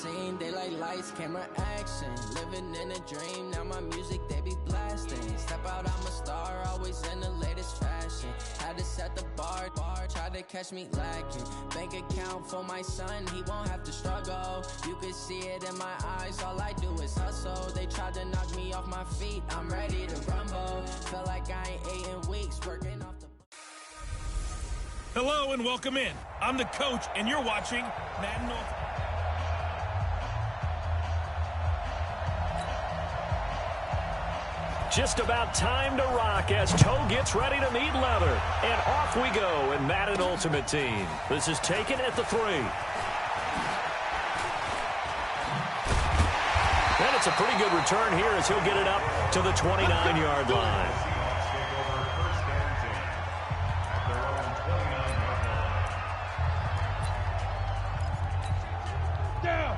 scene. They like lights, camera, action. Living in a dream, now my music they be blasting. Step out, I'm a star, always in the latest fashion. Had to set the bar, try to catch me lacking. Bank account for my son, he won't have to struggle. You can see it in my eyes, all I do is hustle. They tried to knock me off my feet, I'm ready to rumble. Feel like I ain't ate in weeks, working off the... Hello and welcome in. I'm the coach, and you're watching Madden Ultimate. Just about time to rock as Toe gets ready to meet leather. And off we go in Madden Ultimate Team. This is taken at the 3. And it's a pretty good return here as he'll get it up to the 29-yard line. Down.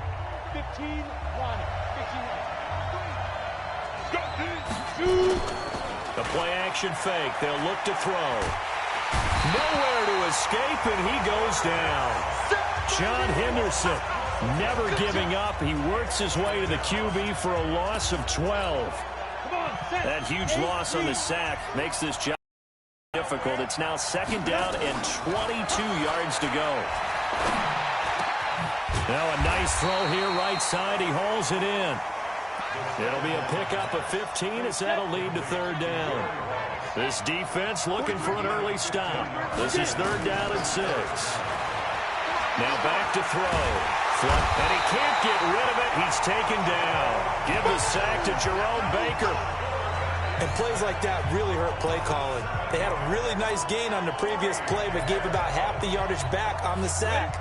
15, line up. 15 The play action fake. They'll look to throw. Nowhere to escape, and he goes down. John Henderson never giving up. He works his way to the QB for a loss of 12. That huge loss on the sack makes this job difficult. It's now 2nd down and 22 yards to go. Now a nice throw here right side. He hauls it in. It'll be a pickup of 15 as that'll lead to 3rd down. This defense looking for an early stop. This is 3rd down and 6. Now back to throw. And he can't get rid of it. He's taken down. Give the sack to Jerome Baker. And plays like that really hurt play calling. They had a really nice gain on the previous play, but gave about half the yardage back on the sack.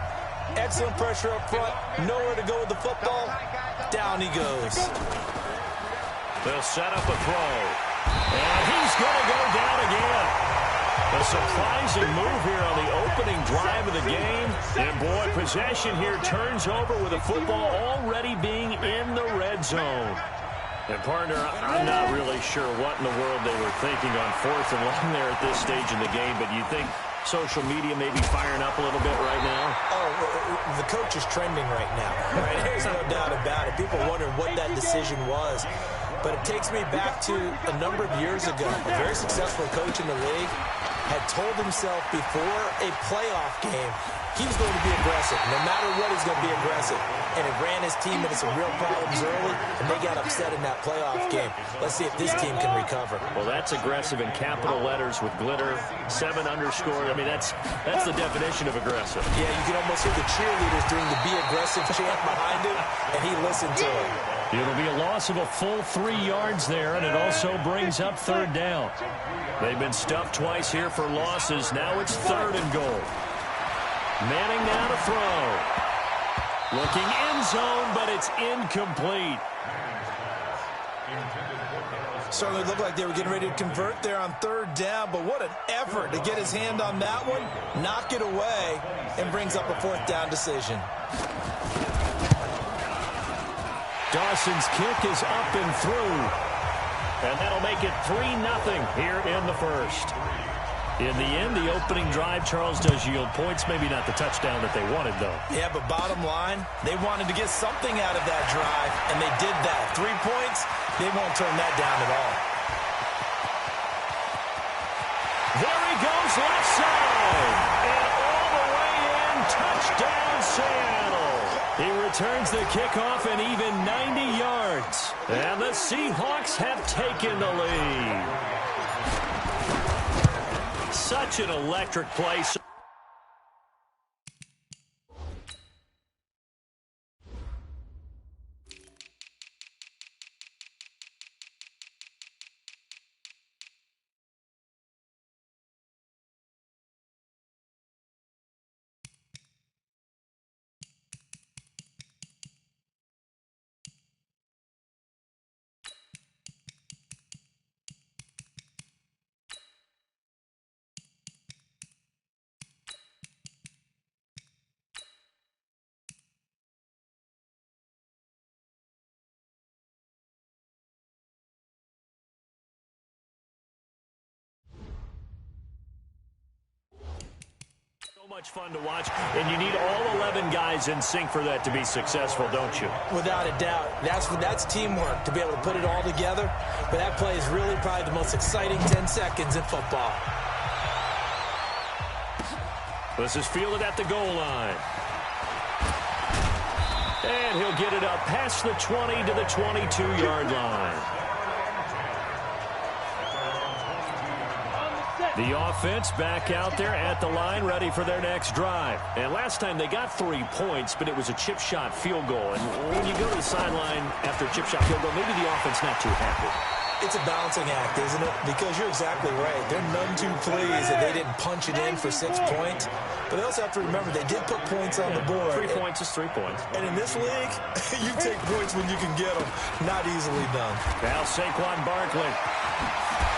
Excellent pressure up front. Nowhere to go with the football. Down he goes. They'll set up a throw. And he's going to go down again. A surprising move here on the opening drive of the game. And, boy, possession here turns over with the football already being in the red zone. And, partner, I'm not really sure what in the world they were thinking on 4th and long there at this stage in the game, but you think social media may be firing up a little bit right now? Oh, the coach is trending right now. Right? There's no doubt about it. People wonder what that decision was. But it takes me back to a number of years ago. A very successful coach in the league had told himself before a playoff game he was going to be aggressive. No matter what, he's going to be aggressive. And it ran his team into some real problems early, and they got upset in that playoff game. Let's see if this team can recover. Well, that's aggressive in capital letters with glitter, 7 underscore. I mean, that's the definition of aggressive. Yeah, you can almost hear the cheerleaders doing the be aggressive chant behind him, and he listened to it. It'll be a loss of a full 3 yards there, and it also brings up 3rd down. They've been stuffed twice here for losses. Now it's 3rd and goal. Manning now to throw. Looking end zone, but it's incomplete. Certainly looked like they were getting ready to convert there on 3rd down, but what an effort to get his hand on that one, knock it away, and brings up a 4th down decision. Dawson's kick is up and through. And that'll make it 3-0 here in the 1st. In the end, the opening drive, Charles, does yield points. Maybe not the touchdown that they wanted, though. Yeah, but bottom line, they wanted to get something out of that drive, and they did that. 3 points, they won't turn that down at all. There he goes, left side. And all the way in, touchdown Seattle. He returns the kickoff an even 90 yards. And the Seahawks have taken the lead. Such an electric play. Much fun to watch, and you need all 11 guys in sync for that to be successful, don't you? Without a doubt. That's teamwork to be able to put it all together. But that play is really probably the most exciting 10 seconds in football. This is fielded at the goal line. And he'll get it up past the 20 to the 22-yard line. The offense back out there at the line, ready for their next drive. And last time they got 3 points, but it was a chip shot field goal. And when you go to the sideline after a chip shot field goal, maybe the offense not too happy. It's a balancing act, isn't it? Because you're exactly right. They're none too pleased that they didn't punch it in for 6 points. But they also have to remember they did put points on the board. 3 points is 3 points. And in this league, you take points when you can get them. Not easily done. Now Saquon Barkley.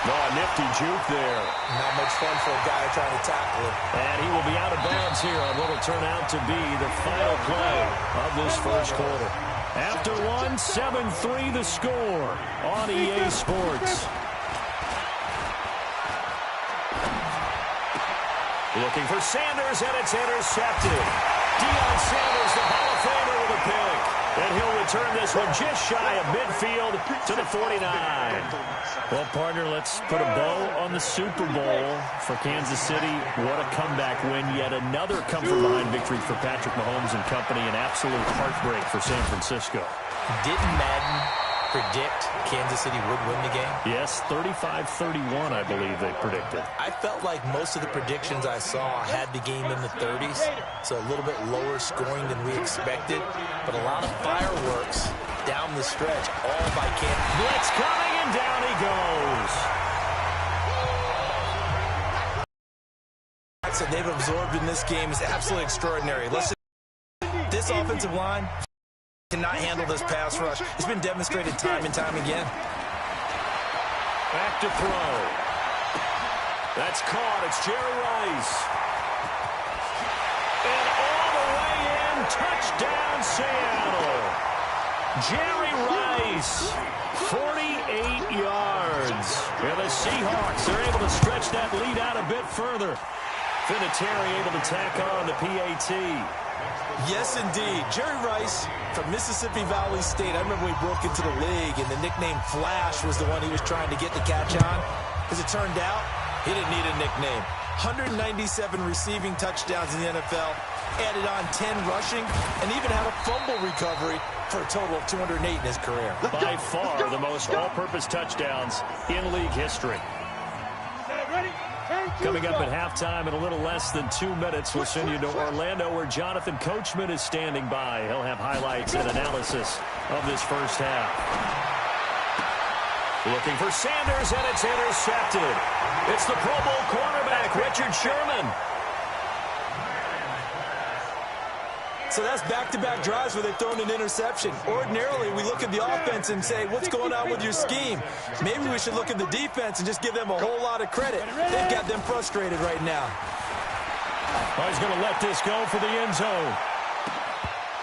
No, a nifty juke there. Not much fun for a guy trying to tackle him. And he will be out of bounds here on what will turn out to be the final play of this first quarter. After one, 7-3 the score on EA Sports. Looking for Sanders, and it's intercepted. Deion Sanders, the Hall of Famer, with a pick. And he'll return this one just shy of midfield to the 49. Well, partner, let's put a bow on the Super Bowl for Kansas City. What a comeback win. Yet another come-from-behind victory for Patrick Mahomes and company. An absolute heartbreak for San Francisco. Didn't Madden predict Kansas City would win the game? Yes, 35-31, I believe they predicted. I felt like most of the predictions I saw had the game in the 30s, so a little bit lower scoring than we expected, but a lot of fireworks down the stretch, all by Kansas. Blitz coming, and down he goes. That they've absorbed in this game is absolutely extraordinary. This offensive line cannot handle this pass rush. It's been demonstrated time and time again. Back to throw. That's caught. It's Jerry Rice. And all the way in, touchdown Seattle. Jerry Rice, 48 yards. And the Seahawks are able to stretch that lead out a bit further. Vinatieri able to tack on the PAT. Yes, indeed. Jerry Rice from Mississippi Valley State. I remember when he broke into the league, and the nickname Flash was the one he was trying to get the catch on. As it turned out, he didn't need a nickname. 197 receiving touchdowns in the NFL, added on 10 rushing, and even had a fumble recovery for a total of 208 in his career. By far the most all-purpose touchdowns in league history. Coming up at halftime in a little less than 2 minutes, we'll send you to Orlando where Jonathan Coachman is standing by. He'll have highlights and analysis of this first half. Looking for Sanders, and it's intercepted. It's the Pro Bowl cornerback, Richard Sherman. So that's back-to-back drives where they've thrown an interception. Ordinarily, we look at the offense and say, what's going on with your scheme? Maybe we should look at the defense and just give them a whole lot of credit. They've got them frustrated right now. Oh, he's going to let this go for the end zone.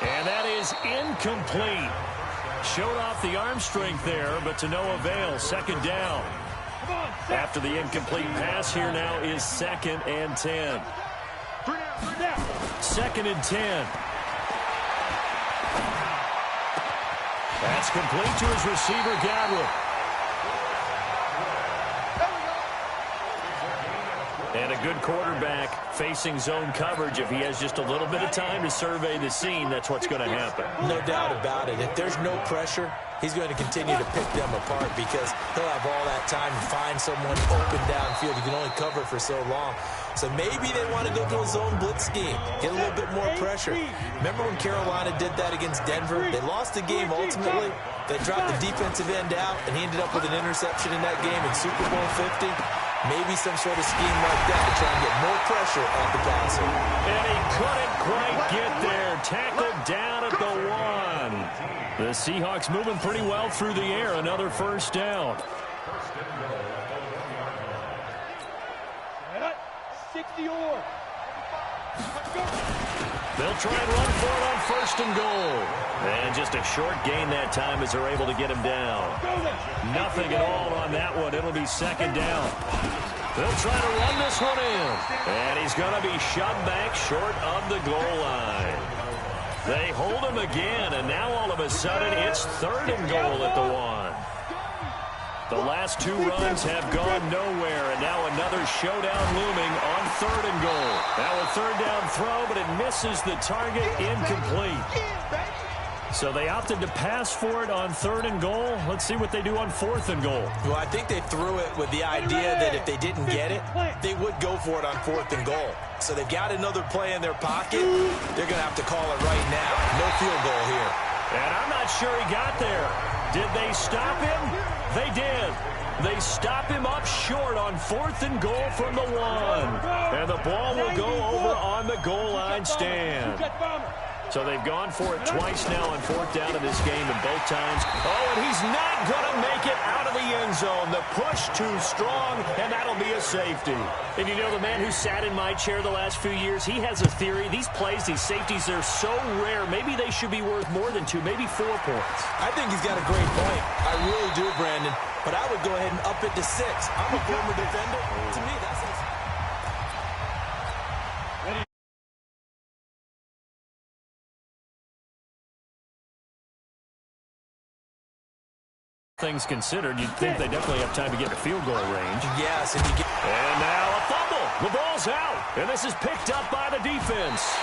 And that is incomplete. Showed off the arm strength there, but to no avail. Second down. After the incomplete pass, here now is 2nd and 10. 2nd and 10. That's complete to his receiver, Gadwin. And a good quarterback facing zone coverage. If he has just a little bit of time to survey the scene, that's what's going to happen. No doubt about it. If there's no pressure, he's going to continue to pick them apart because he'll have all that time to find someone open downfield. He can only cover for so long. So maybe they want to go to a zone blitz scheme, get a little bit more pressure. Remember when Carolina did that against Denver? They lost the game ultimately. They dropped the defensive end out, and he ended up with an interception in that game in Super Bowl 50. Maybe some sort of scheme like that to try and get more pressure off the passer. And he couldn't quite get there. Tackled down at the 1. The Seahawks moving pretty well through the air. Another first down. 60 or. They'll try and run for it on 1st and goal. And just a short gain that time as they're able to get him down. Nothing at all on that one. It'll be 2nd down. They'll try to run this one in. And he's going to be shoved back short of the goal line. They hold him again, and now all of a sudden it's 3rd and goal at the 1. The last 2 runs have gone nowhere, and now another showdown looming on 3rd and goal. Now a 3rd down throw, but it misses the target, incomplete. So they opted to pass for it on 3rd and goal. Let's see what they do on 4th and goal. Well, I think they threw it with the idea that if they didn't get it, they would go for it on 4th and goal. So they've got another play in their pocket. They're going to have to call it right now. No field goal here. And I'm not sure he got there. Did they stop him? They did. They stop him up short on 4th and goal from the 1. And the ball will go over on the goal line stand. So they've gone for it twice now on 4th down in this game, and both times. Oh, and he's not going to make it out of the end zone. The push too strong, and that'll be a safety. And you know, the man who sat in my chair the last few years, he has a theory. These plays, these safeties, they're so rare. Maybe they should be worth more than 2, maybe 4 points. I think he's got a great point. I really do, Brandon. But I would go ahead and up it to 6. I'm a former defender. To me, that's things considered, you'd think they definitely have time to get to field goal range. Yes, and and now a fumble. The ball's out, and this is picked up by the defense.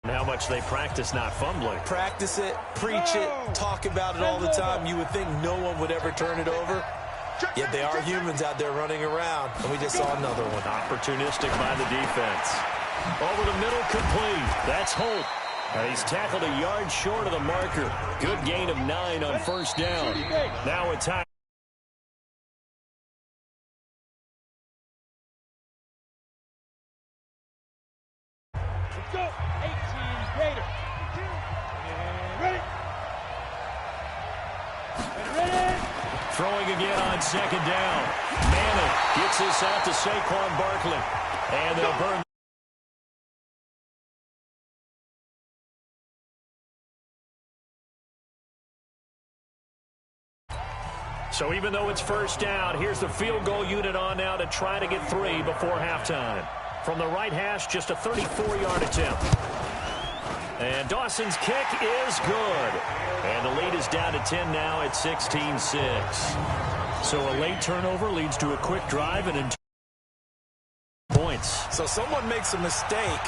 And how much they practice not fumbling. Practice it, preach it, talk about it all the time. You would think no one would ever turn it over. Yet they are humans out there running around, and we just saw another one. Opportunistic by the defense. Over the middle, complete. That's Holt. And he's tackled a yard short of the marker. Good gain of 9 on 1st down. Now a time. Let's go. 18 Gator. Ready? Ready? Throwing again on 2nd down. Manning gets this out to Saquon Barkley. And they'll burn. So even though it's 1st down, here's the field goal unit on now to try to get 3 before halftime. From the right hash, just a 34-yard attempt. And Dawson's kick is good. And the lead is down to 10 now at 16-6. So a late turnover leads to a quick drive and in points. So someone makes a mistake,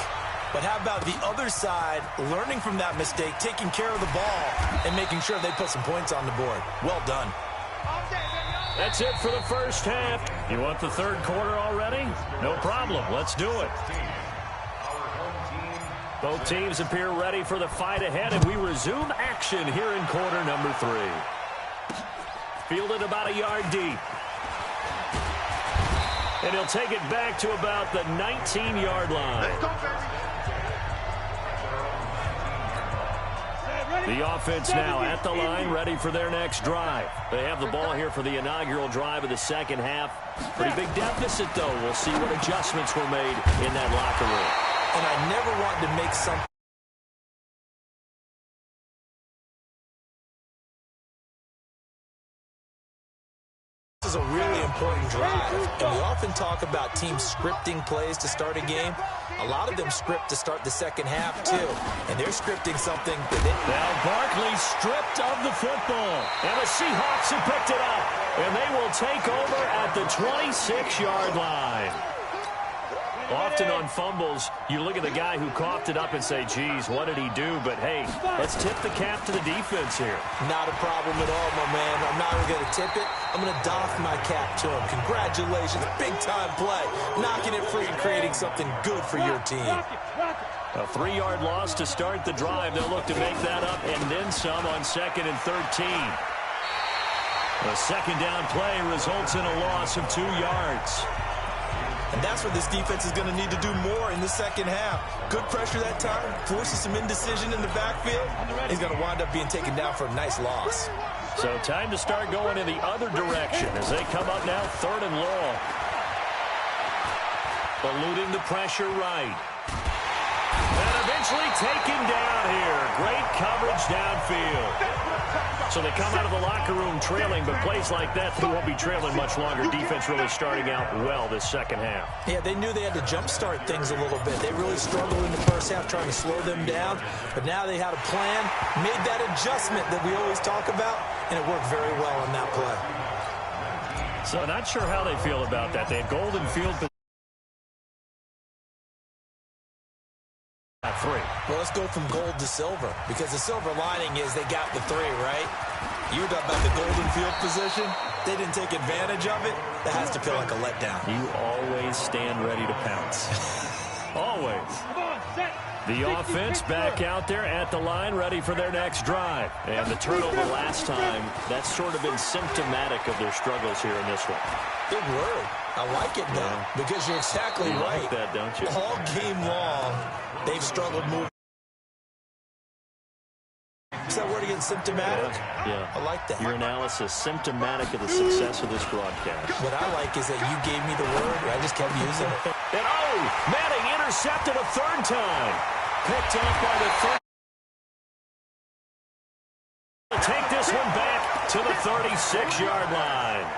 but how about the other side learning from that mistake, taking care of the ball, and making sure they put some points on the board. Well done. That's it for the 1st half. You want the 3rd quarter already? No problem. Let's do it. Both teams appear ready for the fight ahead, and we resume action here in quarter number 3. Fielded about a yard deep. And he'll take it back to about the 19-yard line. The offense now at the line, ready for their next drive. They have the ball here for the inaugural drive of the 2nd half. Pretty big deficit, though. We'll see what adjustments were made in that locker room. And I never wanted to make something. This is a really important drive, and we often talk about teams scripting plays to start a game. A lot of them script to start the 2nd half, too, and they're scripting something that they... Now Barkley stripped of the football, and the Seahawks have picked it up, and they will take over at the 26-yard line. Often on fumbles, you look at the guy who coughed it up and say, geez, what did he do? But, hey, let's tip the cap to the defense here. Not a problem at all, my man. I'm not even going to tip it. I'm going to doff my cap to him. Congratulations. Big-time play. Knocking it free and creating something good for your team. A 3-yard loss to start the drive. They'll look to make that up and then some on 2nd and 13. The 2nd down play results in a loss of 2 yards. And that's what this defense is going to need to do more in the 2nd half. Good pressure that time, forces some indecision in the backfield. He's going to wind up being taken down for a nice loss. So time to start going in the other direction as they come up now 3rd and long. Eluding the pressure right. Savagely taken down here. Great coverage downfield. So they come out of the locker room trailing, but plays like that, they won't be trailing much longer. Defense really starting out well this second half. Yeah, they knew they had to jumpstart things a little bit. They really struggled in the first half trying to slow them down, but now they had a plan, made that adjustment that we always talk about, and it worked very well on that play. So not sure how they feel about that. They had golden field at 3. Well, let's go from gold to silver, because the silver lining is they got the 3, right? You were talking about the golden field position. They didn't take advantage of it. That has to feel like a letdown. You always stand ready to pounce. Always. The offense back out there at the line, ready for their next drive. And the turnover last time, that's sort of been symptomatic of their struggles here in this one. Big word. I like it now, because you're exactly right. You like that, don't you? All game long, they've struggled moving. Is that word again, symptomatic? Yeah. I like that. Your analysis, symptomatic of the success of this broadcast. What I like is that you gave me the word, and I just kept using it. And Manning intercepted a third time. Picked off by the third. Take this one back to the 36-yard line.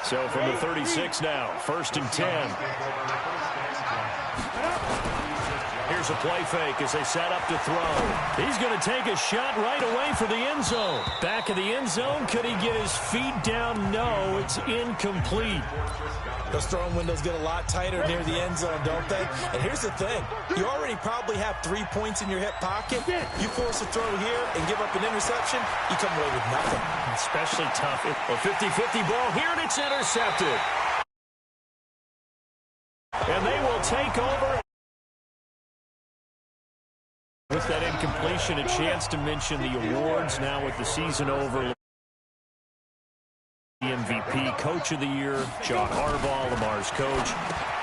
So from the 36 now, 1st and 10. Here's a play fake as they set up to throw. He's going to take a shot right away for the end zone. Back of the end zone. Could he get his feet down? No, it's incomplete. Those throwing windows get a lot tighter near the end zone, don't they? And here's the thing. You already probably have 3 points in your hip pocket. You force a throw here and give up an interception, you come away with nothing. Especially tough. A 50-50 ball here, and it's intercepted. And they will take over. With that incompletion, a chance to mention the awards now with the season over. The MVP, Coach of the Year, John Harbaugh, Lamar's coach,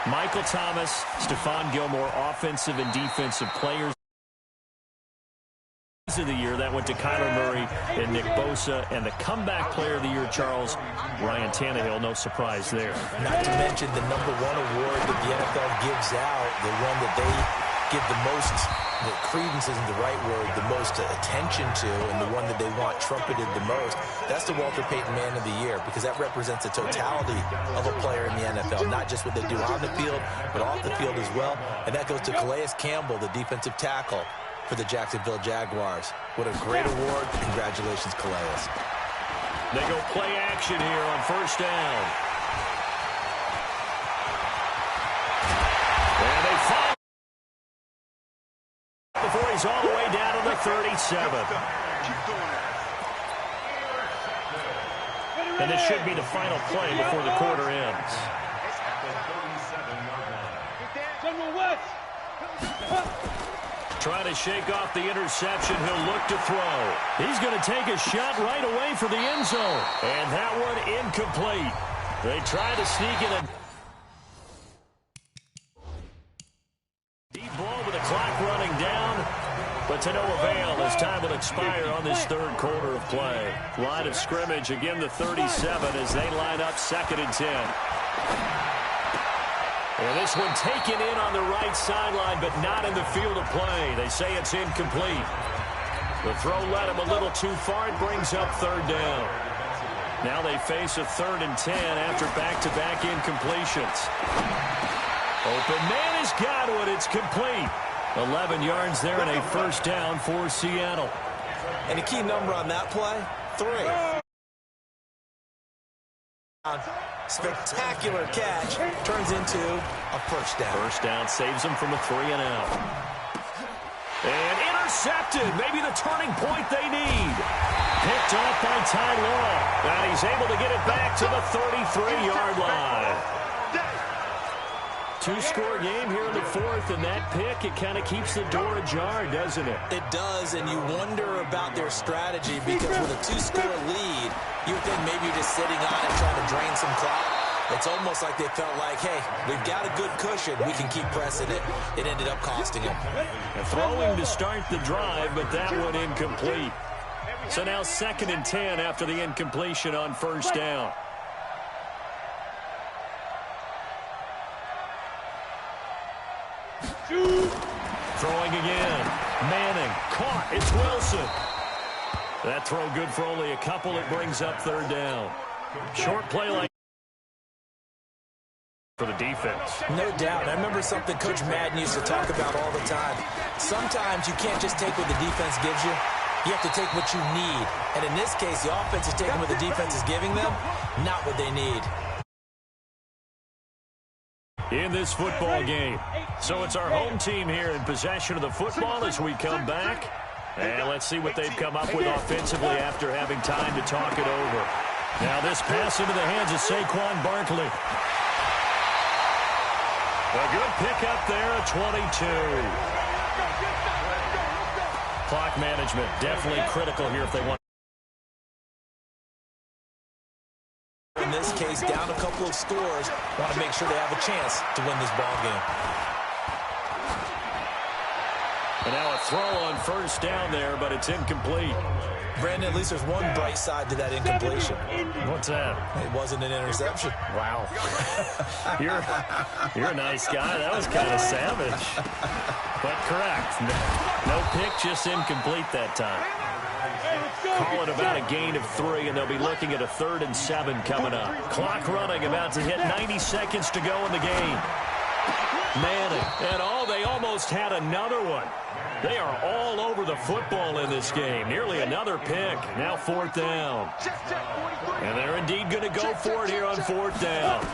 Michael Thomas, Stephon Gilmore, Offensive and Defensive Players of the Year. That went to Kyler Murray and Nick Bosa, and the Comeback Player of the Year, Charles Ryan Tannehill. No surprise there. Not to mention the #1 award that the NFL gives out, the one that they give the most, the credence isn't the right word, the most attention to, and the one that they want trumpeted the most, that's the Walter Payton Man of the Year, because that represents the totality of a player in the NFL, not just what they do on the field, but off the field as well. And that goes to Calais Campbell, the defensive tackle for the Jacksonville Jaguars. What a great award. Congratulations, Calais. They go play action here on 1st down. And they find before he's all the way down to the 37. And this should be the final play before the quarter ends. Trying to shake off the interception. He'll look to throw. He's going to take a shot right away for the end zone. And that one incomplete. They try to sneak in a deep ball with the clock running down. But to no avail as time will expire on this third quarter of play. Line of scrimmage, again the 37 as they line up 2nd and 10. And this one taken in on the right sideline, but not in the field of play. They say it's incomplete. The throw led him a little too far. It brings up 3rd down. Now they face a 3rd and 10 after back-to-back incompletions. Open man has got one. It's complete. 11 yards there and a 1st down for Seattle. And a key number on that play, 3. Spectacular catch turns into a 1st down. 1st down saves him from a 3-and-out. And intercepted. Maybe the turning point they need. Picked off by Ty Law. And he's able to get it back to the 33-yard line. 2-score game here in the 4th, and that pick, it kind of keeps the door ajar, doesn't it? It does, and you wonder about their strategy, because with a 2-score lead, you would think maybe you're just sitting on it trying to drain some clock. It's almost like they felt like, hey, we've got a good cushion. We can keep pressing it. It ended up costing them. Throwing to start the drive, but that one incomplete. So now 2nd and 10 after the incompletion on 1st down. Throwing again. Manning. Caught. It's Wilson. That throw good for only a couple. It brings up third down. Short play like for the defense. No doubt. I remember something Coach Madden used to talk about all the time. Sometimes you can't just take what the defense gives you. You have to take what you need. And in this case, the offense is taking what the defense is giving them, not what they need. In this football game. So it's our home team here in possession of the football as we come back. And let's see what they've come up with offensively after having time to talk it over. Now this pass into the hands of Saquon Barkley. A good pickup there at 22. Clock management definitely critical here if they want. In this case, down a couple of scores, want to make sure they have a chance to win this ball game. And now a throw on first down there, but it's incomplete. Brandon, at least there's one bright side to that incompletion. What's that? It wasn't an interception. Wow. You're a nice guy. That was kind of savage. But correct. No pick, just incomplete that time. Call it about a gain of 3, and they'll be looking at a 3rd and 7 coming up. Clock running, about to hit 90 seconds to go in the game. Manning, and they almost had another one. They are all over the football in this game. Nearly another pick. Now 4th down. And they're indeed going to go for it here on 4th down.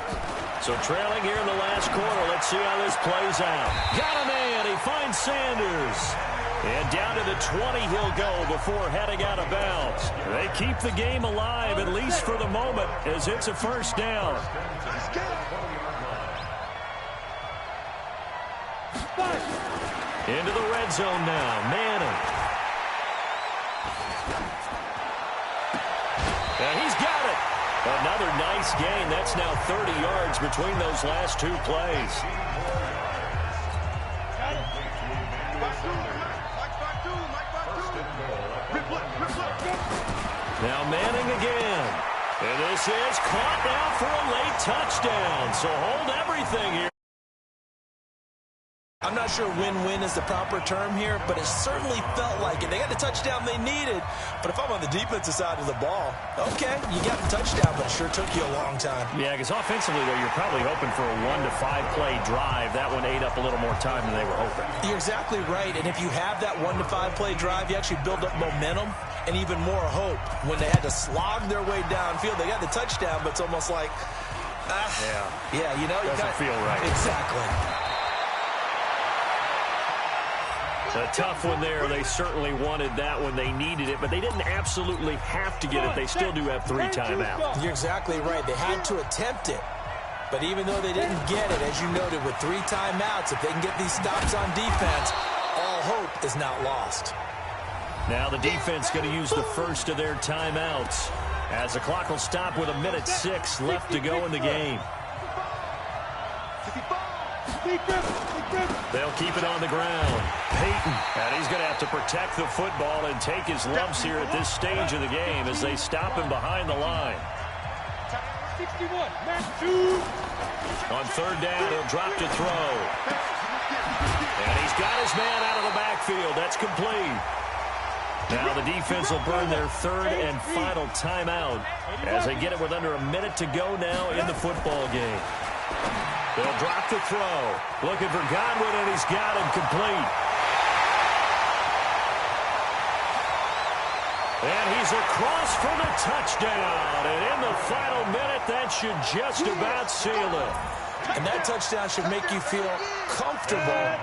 So trailing here in the last quarter. Let's see how this plays out. Got a man. He finds Sanders. And down to the 20 he'll go before heading out of bounds. They keep the game alive, at least for the moment, as it's a first down. Into the red zone now. Manning. And he's got it. Another nice gain. That's now 30 yards between those last 2 plays. Now Manning again. And this is caught now for a late touchdown. So hold everything here. I'm not sure win-win is the proper term here, but it certainly felt like it. They got the touchdown they needed, but if I'm on the defensive side of the ball, okay, you got the touchdown, but it sure took you a long time. Yeah, because offensively, though, you're probably hoping for a 1 to 5 play drive. That one ate up a little more time than they were hoping. You're exactly right, and if you have that 1 to 5 play drive, you actually build up momentum and even more hope. When they had to slog their way downfield, they got the touchdown, but it's almost like, yeah, you know, doesn't feel right. Exactly. A tough one there. They certainly wanted that one. They needed it, but they didn't absolutely have to get it. They still do have 3 timeouts. You're exactly right. They had to attempt it. But even though they didn't get it, as you noted, with 3 timeouts, if they can get these stops on defense, all hope is not lost. Now the defense going to use the first of their timeouts as the clock will stop with 1:06 left to go in the game. They'll keep it on the ground. Peyton, and he's going to have to protect the football and take his lumps here at this stage of the game as they stop him behind the line. 61, match 2. On 3rd down, he'll drop to throw. And he's got his man out of the backfield. That's complete. Now the defense will burn their 3rd and final timeout as they get it with under a minute to go now in the football game. They'll drop the throw. Looking for Godwin, and he's got him complete. And he's across for the touchdown. And in the final minute, that should just about seal it. And that touchdown should make you feel comfortable.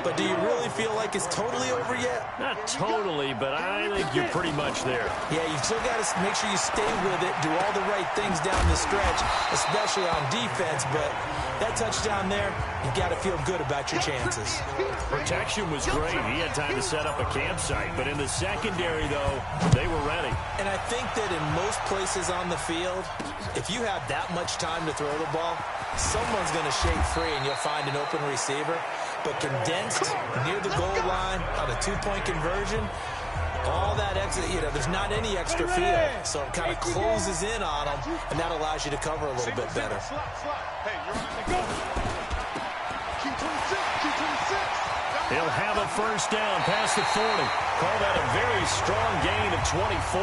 But do you really feel like it's totally over yet? Not totally, but I think you're pretty much there. Yeah, you still got to make sure you stay with it, do all the right things down the stretch, especially on defense. But that touchdown there, you got to feel good about your chances. Protection was great. He had time to set up a campsite. But in the secondary, though, they were ready. And I think that in most places on the field, if you have that much time to throw the ball, someone's going to shake free and you'll find an open receiver. But condensed near the goal line on a 2-point conversion, all that extra, there's not any extra field. So it kind of closes in on them, and that allows you to cover a little bit better. Hey, you're on the go. Q26. He'll have a first down past the 40. Call that a very strong gain of 24.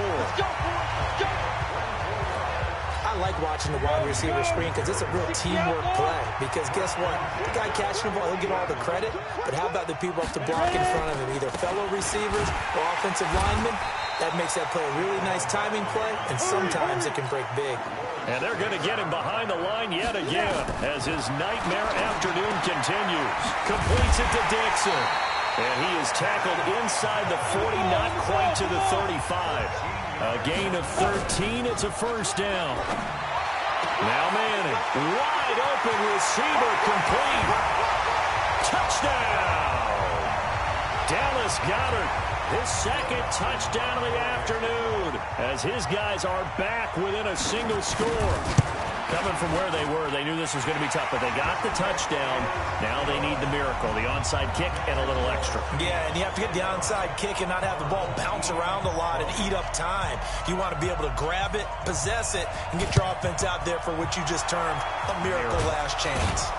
I like watching the wide receiver screen because it's a real teamwork play. Because guess what? The guy catching the ball, he'll get all the credit. But how about the people up to block in front of him? Either fellow receivers or offensive linemen. That makes that play a really nice timing play, and sometimes it can break big. And they're going to get him behind the line yet again as his nightmare afternoon continues. Completes it to Dixon. And he is tackled inside the 40, not quite to the 35. A gain of 13. It's a first down. Now Manning. Wide open receiver complete. Touchdown. Dallas Goedert. His second touchdown of the afternoon as his guys are back within a single score. Coming from where they were, they knew this was going to be tough, but they got the touchdown. Now they need the miracle, the onside kick and a little extra. Yeah, and you have to get the onside kick and not have the ball bounce around a lot and eat up time. You want to be able to grab it, possess it, and get your offense out there for what you just termed a miracle last chance.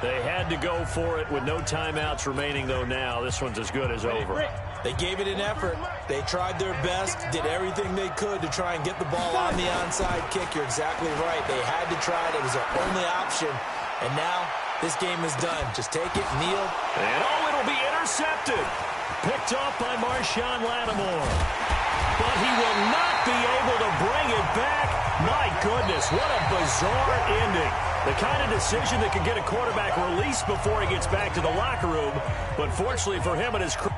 They had to go for it with no timeouts remaining, though, now. This one's as good as over. They gave it an effort. They tried their best, did everything they could to try and get the ball on the onside kick. You're exactly right. They had to try it. It was their only option. And now this game is done. Just take it, kneel. And, it'll be intercepted. Picked off by Marshawn Lattimore. But he will not be able to bring it back. My goodness, what a bizarre ending. The kind of decision that could get a quarterback released before he gets back to the locker room. But fortunately for him and his crew.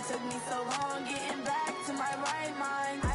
Took me so long getting back to my right mind.